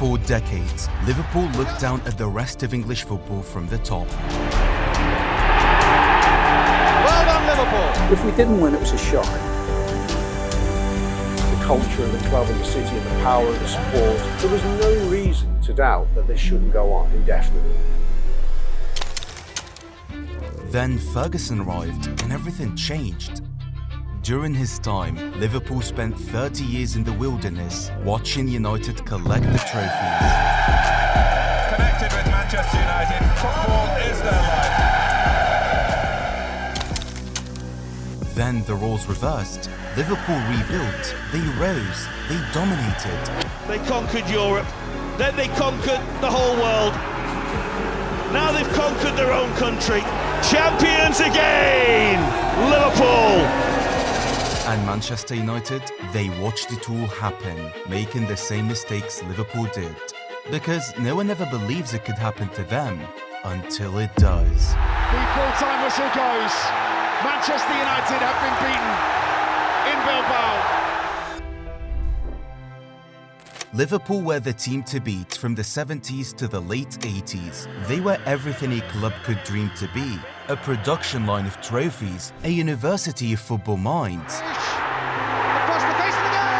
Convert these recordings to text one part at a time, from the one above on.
For decades, Liverpool looked down at the rest of English football from the top. Well done, Liverpool! If we didn't win, it was a shock. The culture of the club and the city and the power of the support, there was no reason to doubt that this shouldn't go on indefinitely. Then Ferguson arrived and everything changed. During his time, Liverpool spent 30 years in the wilderness watching United collect the trophies. Connected with Manchester United, football is their life. Then the roles reversed. Liverpool rebuilt, they rose, they dominated. They conquered Europe, then they conquered the whole world. Now they've conquered their own country. Champions again! Liverpool! And Manchester United, they watched it all happen, making the same mistakes Liverpool did. Because no one ever believes it could happen to them until it does. The full-time whistle goes. Manchester United have been beaten in Bilbao. Liverpool were the team to beat from the 70s to the late 80s. They were everything a club could dream to be. A production line of trophies, a university of football minds. Across the face of the goal!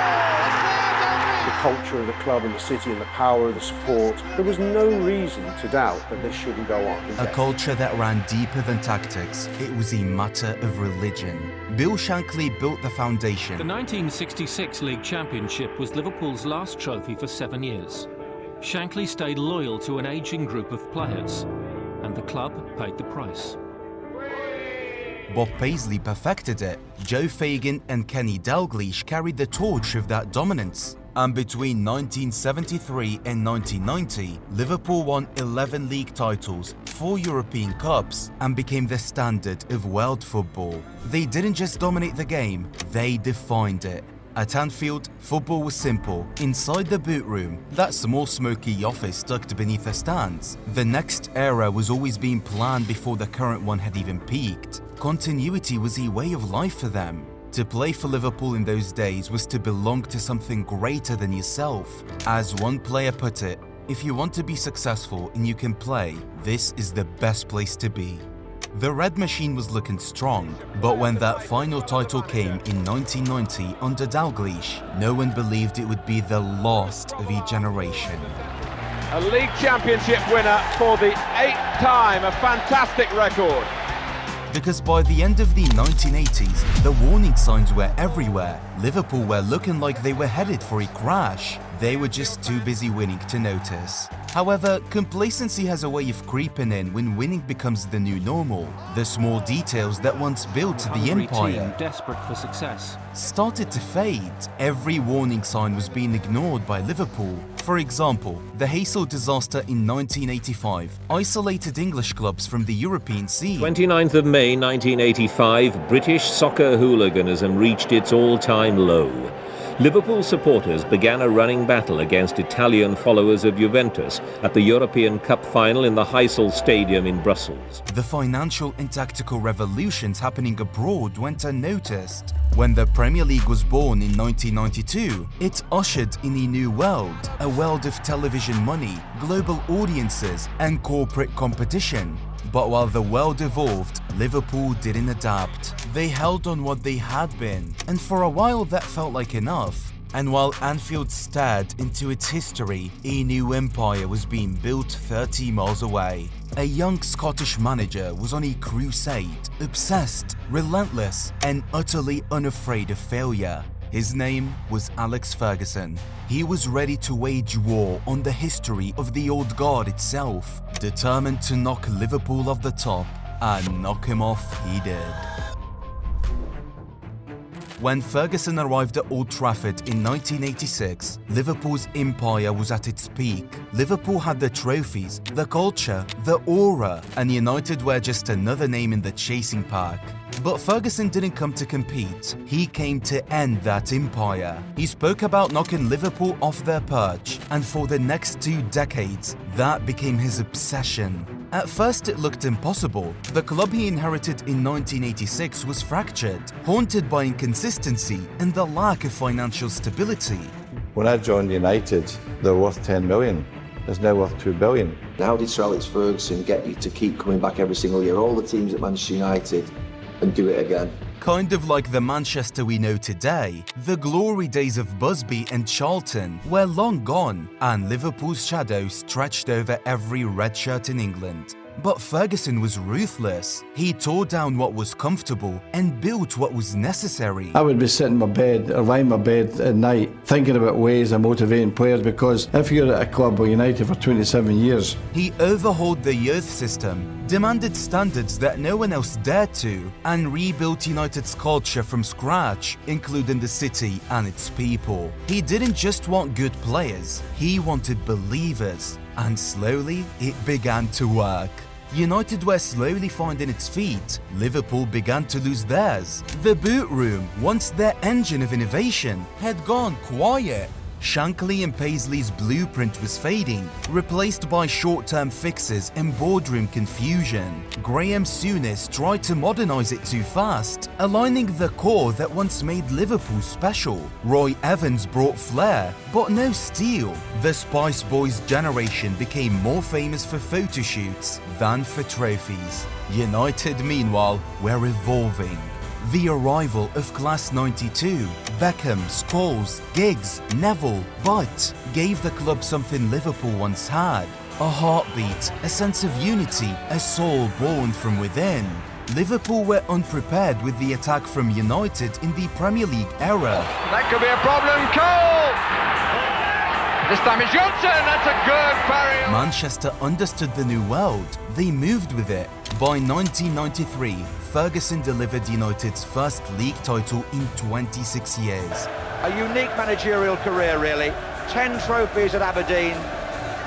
It's there, Delphi! The culture of the club and the city and the power of the support, there was no reason to doubt that this shouldn't go on indefinitely. A culture that ran deeper than tactics. It was a matter of religion. Bill Shankly built the foundation. The 1966 League Championship was Liverpool's last trophy for 7 years. Shankly stayed loyal to an ageing group of players, and the club paid the price. Bob Paisley perfected it. Joe Fagan and Kenny Dalglish carried the torch of that dominance. And between 1973 and 1990, Liverpool won 11 league titles, 4 European Cups, and became the standard of world football. They didn't just dominate the game, they defined it. At Anfield, football was simple. Inside the boot room, that small smoky office tucked beneath the stands, the next era was always being planned before the current one had even peaked. Continuity was a way of life for them. To play for Liverpool in those days was to belong to something greater than yourself. As one player put it, if you want to be successful and you can play, this is the best place to be. The Red Machine was looking strong, but when that final title came in 1990 under Dalglish, no one believed it would be the last of a generation. A league championship winner for the 8th time, a fantastic record. Because by the end of the 1980s, the warning signs were everywhere. Liverpool were looking like they were headed for a crash. They were just too busy winning to notice. However, complacency has a way of creeping in when winning becomes the new normal. The small details that once built the empire, team desperate for success, started to fade. Every warning sign was being ignored by Liverpool. For example, the Heysel disaster in 1985 isolated English clubs from the European scene. 29th of May 1985, British soccer hooliganism reached its all-time low. Liverpool supporters began a running battle against Italian followers of Juventus at the European Cup final in the Heysel Stadium in Brussels. The financial and tactical revolutions happening abroad went unnoticed. When the Premier League was born in 1992, it ushered in a new world, a world of television money, global audiences, and corporate competition. But while the world evolved, Liverpool didn't adapt. They held on what they had been, and for a while that felt like enough. And while Anfield stared into its history, a new empire was being built 30 miles away. A young Scottish manager was on a crusade, obsessed, relentless, and utterly unafraid of failure. His name was Alex Ferguson. He was ready to wage war on the history of the old guard itself, determined to knock Liverpool off the top, and knock him off he did. When Ferguson arrived at Old Trafford in 1986, Liverpool's empire was at its peak. Liverpool had the trophies, the culture, the aura, and United were just another name in the chasing pack. But Ferguson didn't come to compete. He came to end that empire. He spoke about knocking Liverpool off their perch, and for the next 2 decades, that became his obsession. At first it looked impossible. The club he inherited in 1986 was fractured, haunted by inconsistency and the lack of financial stability. When I joined United, they were worth 10 million. It's now worth 2 billion. How did Sir Alex Ferguson get you to keep coming back every single year, all the teams at Manchester United, and do it again? Kind of like the Manchester we know today, the glory days of Busby and Charlton were long gone, and Liverpool's shadow stretched over every red shirt in England. But Ferguson was ruthless. He tore down what was comfortable and built what was necessary. I would be sitting in my bed, or lying in my bed at night, thinking about ways of motivating players, because if you're at a club or United for 27 years... He overhauled the youth system, demanded standards that no one else dared to, and rebuilt United's culture from scratch, including the city and its people. He didn't just want good players, he wanted believers. And slowly, it began to work. United were slowly finding its feet. Liverpool began to lose theirs. The boot room, once their engine of innovation, had gone quiet. Shankly and Paisley's blueprint was fading, replaced by short-term fixes and boardroom confusion. Graham Souness tried to modernise it too fast, aligning the core that once made Liverpool special. Roy Evans brought flair, but no steel. The Spice Boys generation became more famous for photo shoots than for trophies. United, meanwhile, were evolving. The arrival of Class 92, Beckham, Scholes, Giggs, Neville, Butt gave the club something Liverpool once had. A heartbeat, a sense of unity, a soul born from within. Liverpool were unprepared with the attack from United in the Premier League era. That could be a problem, Cole! This time it's Johnson, that's a good parry! Manchester understood the new world. They moved with it. By 1993, Ferguson delivered United's first league title in 26 years. A unique managerial career, really. 10 trophies at Aberdeen.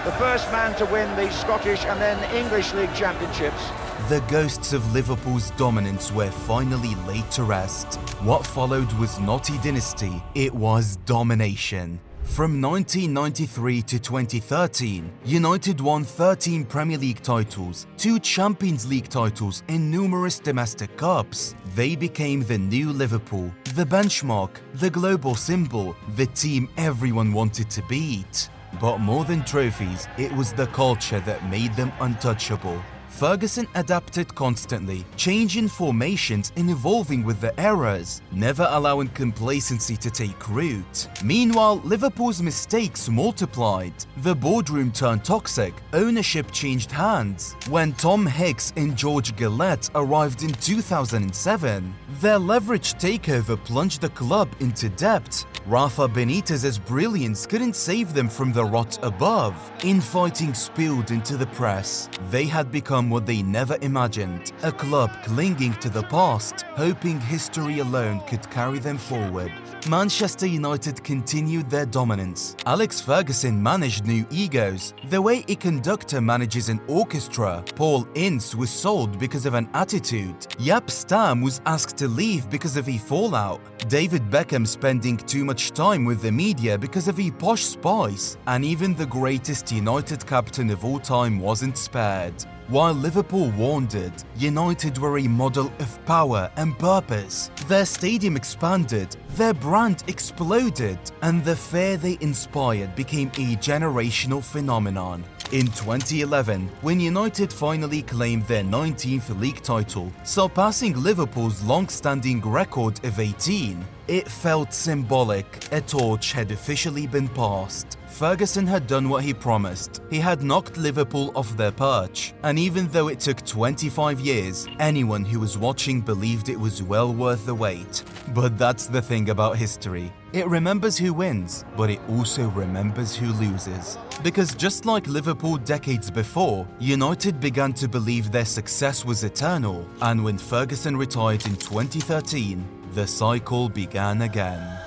The first man to win the Scottish and then English League championships. The ghosts of Liverpool's dominance were finally laid to rest. What followed was not a dynasty, it was domination. From 1993 to 2013, United won 13 Premier League titles, 2 Champions League titles and numerous domestic cups. They became the new Liverpool, the benchmark, the global symbol, the team everyone wanted to beat. But more than trophies, it was the culture that made them untouchable. Ferguson adapted constantly, changing formations and evolving with the eras, never allowing complacency to take root. Meanwhile, Liverpool's mistakes multiplied. The boardroom turned toxic, ownership changed hands. When Tom Hicks and George Gillett arrived in 2007, their leveraged takeover plunged the club into debt. Rafa Benitez's brilliance couldn't save them from the rot above. Infighting spilled into the press. They had become what they never imagined, a club clinging to the past, hoping history alone could carry them forward. Manchester United continued their dominance. Alex Ferguson managed new egos, the way a conductor manages an orchestra. Paul Ince was sold because of an attitude. Jaap Stam was asked to leave because of a fallout. David Beckham spending too much time with the media because of a posh spice. And even the greatest United captain of all time wasn't spared. While Liverpool wandered, United were a model of power and purpose. Their stadium expanded, their brand exploded, and the fear they inspired became a generational phenomenon. In 2011, when United finally claimed their 19th league title, surpassing Liverpool's long-standing record of 18, it felt symbolic. A torch had officially been passed. Ferguson had done what he promised. He had knocked Liverpool off their perch. And even though it took 25 years, anyone who was watching believed it was well worth the wait. But that's the thing about history. It remembers who wins, but it also remembers who loses. Because just like Liverpool decades before, United began to believe their success was eternal. And when Ferguson retired in 2013, the cycle began again.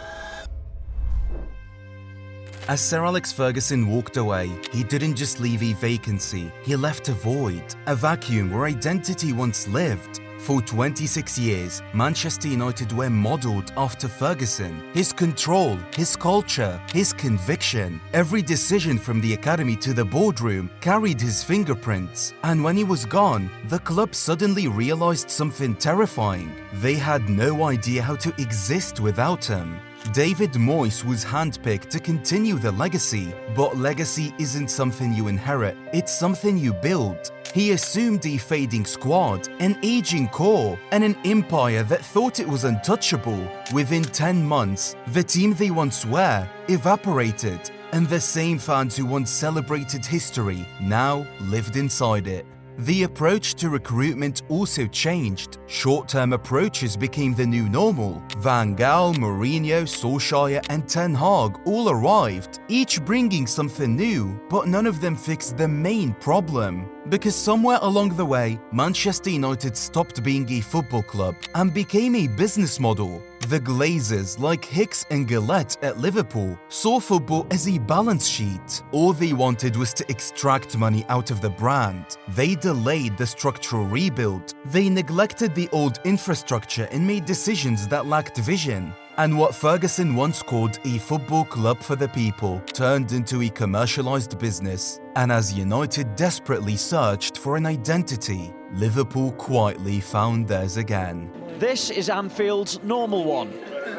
As Sir Alex Ferguson walked away, he didn't just leave a vacancy, he left a void, a vacuum where identity once lived. For 26 years, Manchester United were modelled after Ferguson. His control, his culture, his conviction. Every decision from the academy to the boardroom carried his fingerprints. And when he was gone, the club suddenly realised something terrifying. They had no idea how to exist without him. David Moyes was handpicked to continue the legacy, but legacy isn't something you inherit, it's something you build. He assumed a fading squad, an aging core, and an empire that thought it was untouchable. Within 10 months, the team they once were evaporated, and the same fans who once celebrated history now lived inside it. The approach to recruitment also changed. Short-term approaches became the new normal. Van Gaal, Mourinho, Solskjaer and Ten Hag all arrived, each bringing something new, but none of them fixed the main problem. Because somewhere along the way, Manchester United stopped being a football club and became a business model. The Glazers, like Hicks and Gillett at Liverpool, saw football as a balance sheet. All they wanted was to extract money out of the brand. They delayed the structural rebuild. They neglected the old infrastructure and made decisions that lacked vision. And what Ferguson once called a football club for the people turned into a commercialized business. And as United desperately searched for an identity, Liverpool quietly found theirs again. This is Anfield's normal one.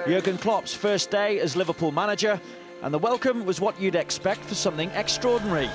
Jurgen Klopp's first day as Liverpool manager, and the welcome was what you'd expect for something extraordinary.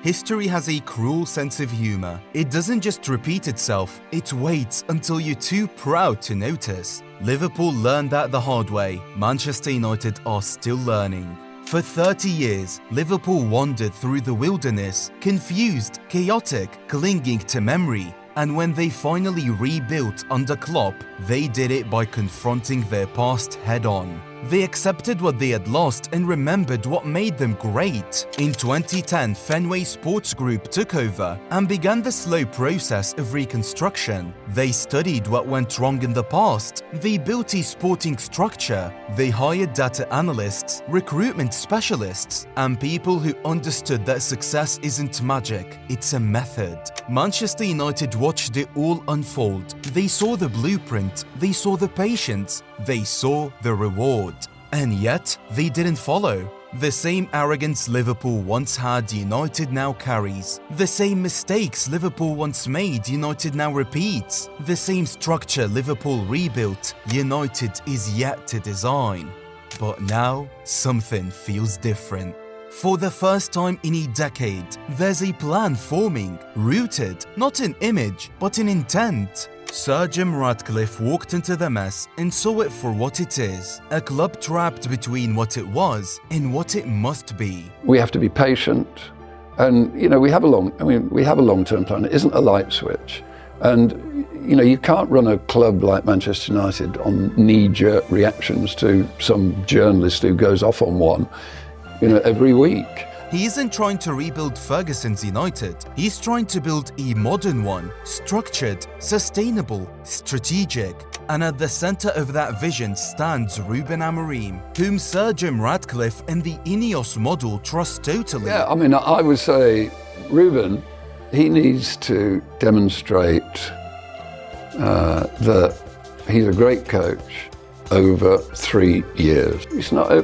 History has a cruel sense of humor. It doesn't just repeat itself, it waits until you're too proud to notice. Liverpool learned that the hard way. Manchester United are still learning. For 30 years, Liverpool wandered through the wilderness, confused, chaotic, clinging to memory. And when they finally rebuilt under Klopp, they did it by confronting their past head-on. They accepted what they had lost and remembered what made them great. In 2010, Fenway Sports Group took over and began the slow process of reconstruction. They studied what went wrong in the past. They built a sporting structure. They hired data analysts, recruitment specialists, and people who understood that success isn't magic, it's a method. Manchester United watched it all unfold. They saw the blueprint, they saw the patience, they saw the reward. And yet, they didn't follow. The same arrogance Liverpool once had, United now carries. The same mistakes Liverpool once made, United now repeats. The same structure Liverpool rebuilt, United is yet to design. But now, something feels different. For the first time in a decade, there's a plan forming, rooted not in image, but in intent. Sir Jim Ratcliffe walked into the mess and saw it for what it is, a club trapped between what it was and what it must be. We have to be patient, and we have a long-term plan. It isn't a light switch, and you can't run a club like Manchester United on knee-jerk reactions to some journalist who goes off on one, every week. He isn't trying to rebuild Ferguson's United, he's trying to build a modern one, structured, sustainable, strategic. And at the center of that vision stands Ruben Amorim, whom Sir Jim Ratcliffe and the Ineos model trust totally. Yeah, I would say Ruben, he needs to demonstrate that he's a great coach over 3 years.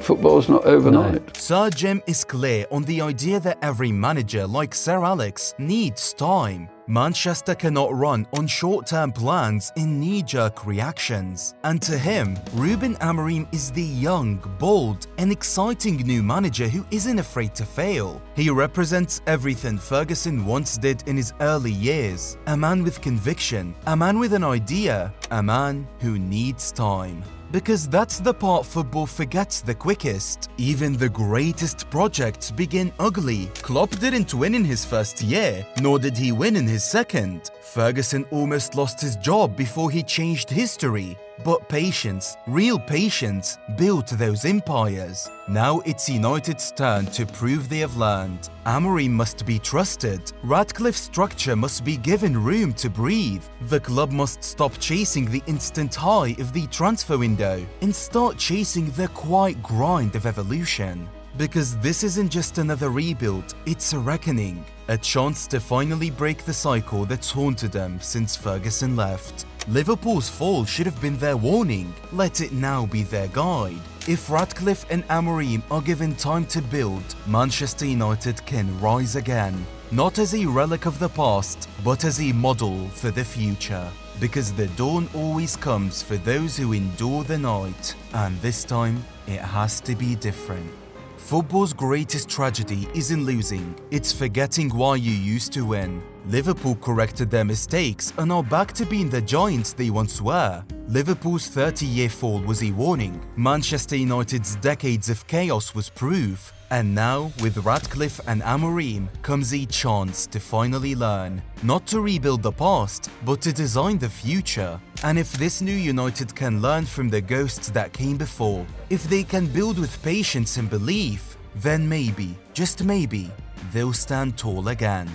Football's not overnight. No. Sir Jim is clear on the idea that every manager like Sir Alex needs time. Manchester cannot run on short-term plans and knee-jerk reactions. And to him, Ruben Amorim is the young, bold, and exciting new manager who isn't afraid to fail. He represents everything Ferguson once did in his early years. A man with conviction, a man with an idea, a man who needs time. Because that's the part football forgets the quickest. Even the greatest projects begin ugly. Klopp didn't win in his first year, nor did he win in his second. Ferguson almost lost his job before he changed history. But patience, real patience, built those empires. Now it's United's turn to prove they have learned. Amorim must be trusted. Ratcliffe's structure must be given room to breathe. The club must stop chasing the instant high of the transfer window and start chasing the quiet grind of evolution. Because this isn't just another rebuild, it's a reckoning. A chance to finally break the cycle that's haunted them since Ferguson left. Liverpool's fall should have been their warning. Let it now be their guide. If Ratcliffe and Amorim are given time to build, Manchester United can rise again. Not as a relic of the past, but as a model for the future. because the dawn always comes for those who endure the night, and this time it has to be different. Football's greatest tragedy isn't losing, it's forgetting why you used to win. Liverpool corrected their mistakes and are back to being the giants they once were. Liverpool's 30-year fall was a warning, Manchester United's decades of chaos was proof, and now, with Ratcliffe and Amorim, comes a chance to finally learn. Not to rebuild the past, but to design the future. And if this new United can learn from the ghosts that came before, if they can build with patience and belief, then maybe, just maybe, they'll stand tall again.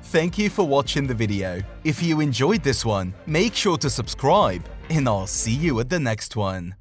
Thank you for watching the video. If you enjoyed this one, make sure to subscribe, and I'll see you at the next one.